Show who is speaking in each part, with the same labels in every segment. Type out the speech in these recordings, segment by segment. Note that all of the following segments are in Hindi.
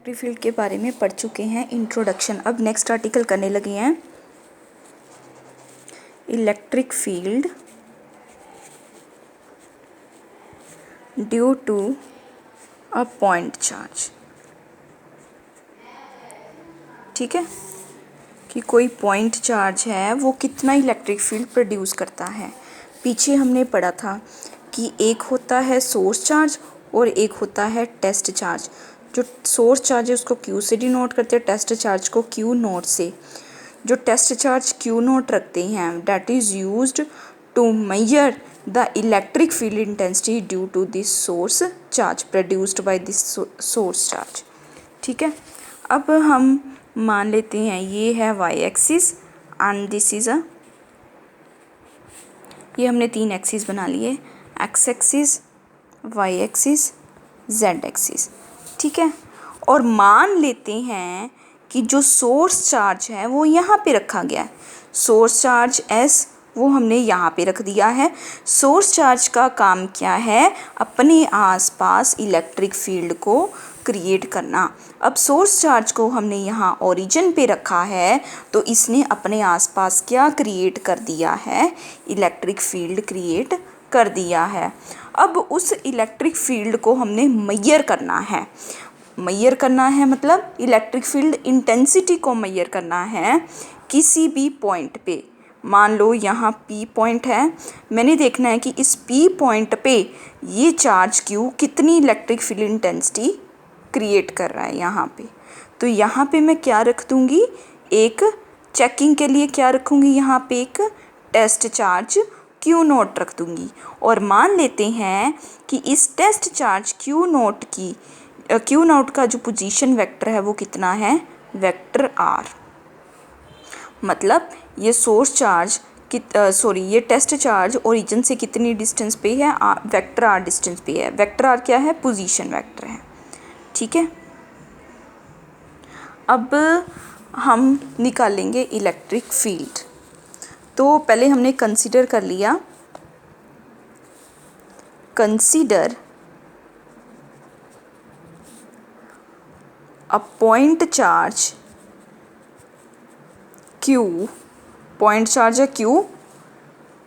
Speaker 1: इलेक्ट्रिक फील्ड के बारे में पढ़ चुके हैं इंट्रोडक्शन। अब नेक्स्ट आर्टिकल करने लगे हैं electric field due to a point charge. ठीक है, कि कोई पॉइंट चार्ज है वो कितना इलेक्ट्रिक फील्ड प्रोड्यूस करता है। पीछे हमने पढ़ा था कि एक होता है सोर्स चार्ज और एक होता है टेस्ट चार्ज। जो सोर्स चार्ज है उसको Q से डिनोट करते हैं, टेस्ट चार्ज को Q नोट से। जो टेस्ट चार्ज Q नोट रखते हैं that is used to measure the electric field intensity due to this source charge produced by this source charge. ठीक है, अब हम मान लेते हैं ये है y axis and this is ये हमने 3 एक्सिस बना लिए, x axis, y axis, z axis. ठीक है, और मान लेते हैं कि जो सोर्स चार्ज है वो यहाँ पे रखा गया है। सोर्स चार्ज S वो हमने यहाँ पे रख दिया है। सोर्स चार्ज का काम क्या है? अपने आसपास इलेक्ट्रिक फील्ड को क्रिएट करना। अब सोर्स चार्ज को हमने यहाँ ओरिजिन पे रखा है तो इसने अपने आसपास क्या क्रिएट कर दिया है? इलेक्ट्रिक फील्ड क्रिएट कर दिया है। अब उस इलेक्ट्रिक फील्ड को हमने मेजर करना है। मेजर करना है मतलब इलेक्ट्रिक फील्ड इंटेंसिटी को मेजर करना है किसी भी पॉइंट पे। मान लो यहाँ P पॉइंट है, मैंने देखना है कि इस P पॉइंट पे ये चार्ज Q कितनी इलेक्ट्रिक फील्ड इंटेंसिटी क्रिएट कर रहा है यहाँ पे। तो यहाँ पे मैं क्या रख दूँगी? एक चेकिंग के लिए क्या रखूँगी? यहाँ पे एक टेस्ट चार्ज Q नोट रख दूँगी। और मान लेते हैं कि इस टेस्ट चार्ज Q नोट का जो पोजीशन वेक्टर है वो कितना है? Vector R। मतलब ये सोर्स चार्ज ये टेस्ट चार्ज ओरिजिन से कितनी डिस्टेंस पे है? वेक्टर R डिस्टेंस पे है। वेक्टर R क्या है? पोजीशन वेक्टर है। ठीक है, अब हम निकालेंगे इलेक्ट्रिक फील्ड। तो पहले हमने कंसीडर कर लिया, consider a point charge Q, point charge है Q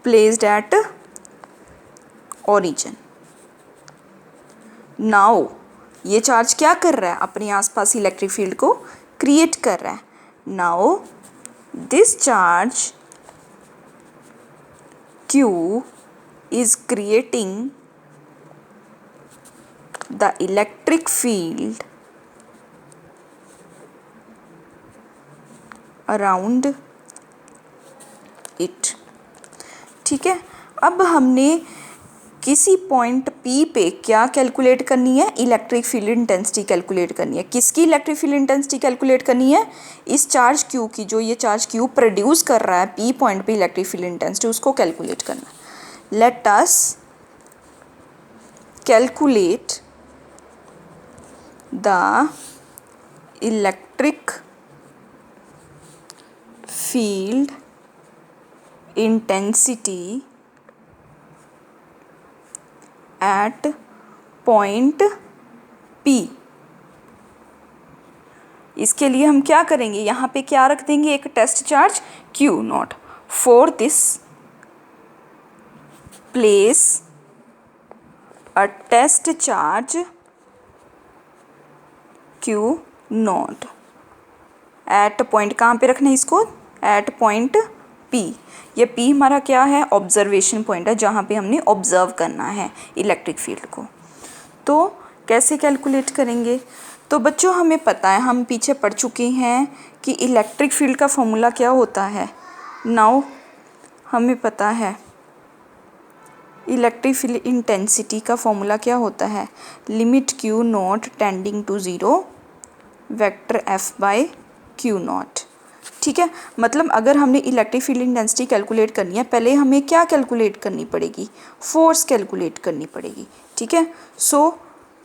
Speaker 1: placed at origin. Now ये चार्ज क्या कर रहा है? अपने आसपास इलेक्ट्रिक फील्ड को क्रिएट कर रहा है। Now this charge Q is creating the electric field around it। ठीक है, अब हमने किसी पॉइंट P पे क्या कैलकुलेट करनी है? इलेक्ट्रिक फील्ड इंटेंसिटी कैलकुलेट करनी है। किसकी इलेक्ट्रिक फील्ड इंटेंसिटी कैलकुलेट करनी है? इस चार्ज Q की, जो ये चार्ज Q प्रोड्यूस कर रहा है P पॉइंट पे इलेक्ट्रिक फील्ड इंटेंसिटी, उसको कैलकुलेट करना है। Let us calculate the electric field intensity at point P। इसके लिए हम क्या करेंगे? यहाँ पे क्या रख देंगे? एक test charge Q naught. For this place a test charge Q naught at point, कहाँ पे रखना है इसको? At point P। ये P हमारा क्या है? ऑब्जर्वेशन पॉइंट है, जहाँ पे हमने ऑब्जर्व करना है इलेक्ट्रिक फील्ड को। तो कैसे कैलकुलेट करेंगे? तो बच्चों हमें पता है, हम पीछे पढ़ चुके हैं कि इलेक्ट्रिक फील्ड का फॉर्मूला क्या होता है। नाउ हमें पता है इलेक्ट्रिक फील्ड इंटेंसिटी का फॉर्मूला क्या होता है? Limit Q naught tending to 0 vector F by Q naught. ठीक है, मतलब अगर हमने इलेक्ट्रिक फील्ड इंटेंसिटी कैलकुलेट करनी है, पहले हमें क्या कैलकुलेट करनी पड़ेगी? फोर्स कैलकुलेट करनी पड़ेगी। ठीक है, सो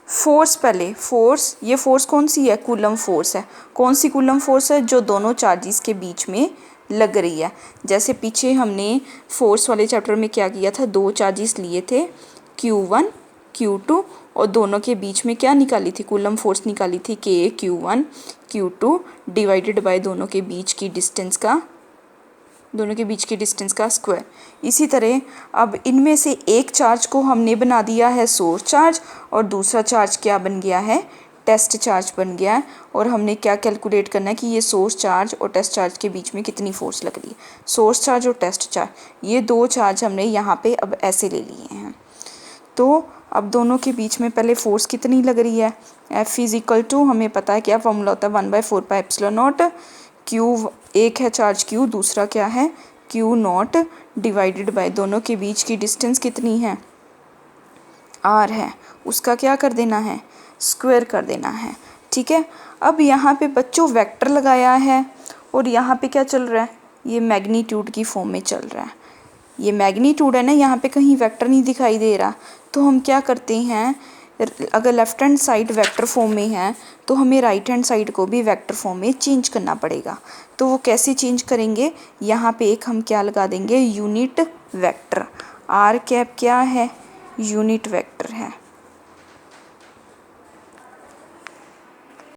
Speaker 1: फोर्स, पहले फोर्स, ये फोर्स कौन सी है? कूलम फोर्स है। कौन सी कूलम फोर्स है? जो दोनों चार्जेस के बीच में लग रही है। जैसे पीछे हमने फोर्स वाले चैप्टर में क्या किया था? 2 चार्जेस लिए थे Q1 Q2 और दोनों के बीच में क्या निकाली थी, कूलम फोर्स निकाली थी K(Q1 Q2) डिवाइडेड बाय दोनों के बीच की डिस्टेंस का स्क्वायर। इसी तरह अब इनमें से एक चार्ज को हमने बना दिया है सोर्स चार्ज और दूसरा चार्ज क्या बन गया है, टेस्ट चार्ज बन गया है। और हमने क्या कैलकुलेट करना है कि ये सोर्स चार्ज और टेस्ट चार्ज के बीच में कितनी फोर्स लग रही है। सोर्स चार्ज और टेस्ट चार्ज, ये दो चार्ज हमने यहाँ पे अब ऐसे ले लिए हैं। तो अब दोनों के बीच में पहले फोर्स कितनी लग रही है, F हमें पता है क्या फॉर्मूला होता है, 1/4πε0 Q, एक है चार्ज Q, दूसरा क्या है Q0 डिवाइडेड बाय दोनों के बीच की डिस्टेंस कितनी है, R है, उसका क्या कर देना है, स्क्वायर कर देना है। ठीक है, अब यहाँ पे बच्चों वेक्टर लगाया है और यहाँ पे क्या चल रहा है, ये मैग्नीट्यूड की फॉर्म में चल रहा है। ये मैग्नीट्यूड है ना, यहाँ पे कहीं वेक्टर नहीं दिखाई दे रहा। तो हम क्या करते हैं, अगर left hand side vector form में है तो हमें राइट हैंड साइड को भी वेक्टर फॉर्म में चेंज करना पड़ेगा। तो वो कैसे चेंज करेंगे, यहाँ पे एक हम क्या लगा देंगे, यूनिट वेक्टर। R कैप क्या है, यूनिट वेक्टर है।